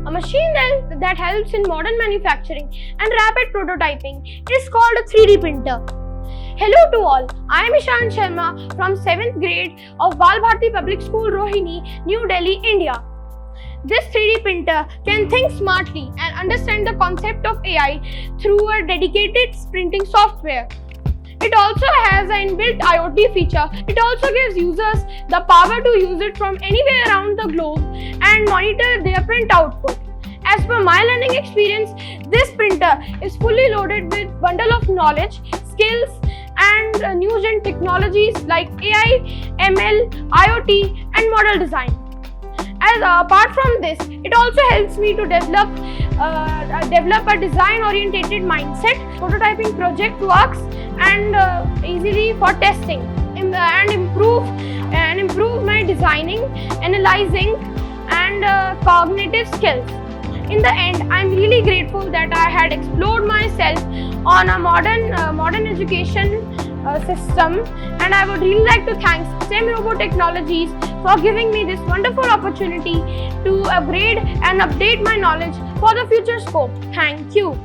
a machine that helps in modern manufacturing and rapid prototyping. It is called a 3D printer. Hello to all, I am Ishan Sharma from 7th grade of Bal Bharati Public School, Rohini, New Delhi, India. This 3D printer can think smartly and understand the concept of AI through a dedicated printing software. It also has an inbuilt IoT feature. It also gives users the power to use it from anywhere around the globe and monitor their print output. As per my learning experience, this printer is fully loaded with a bundle of knowledge, skills and new gen technologies like AI, ML, IoT and model design. As apart from this, it also helps me to develop a design-oriented mindset. Prototyping project works and easily for testing and improve my designing, analyzing and cognitive skills. In the end, I am really grateful that I had explored myself on a modern education system, and I would really like to thank STEM Robo Technologies for giving me this wonderful opportunity to upgrade and update my knowledge for the future scope. Thank you.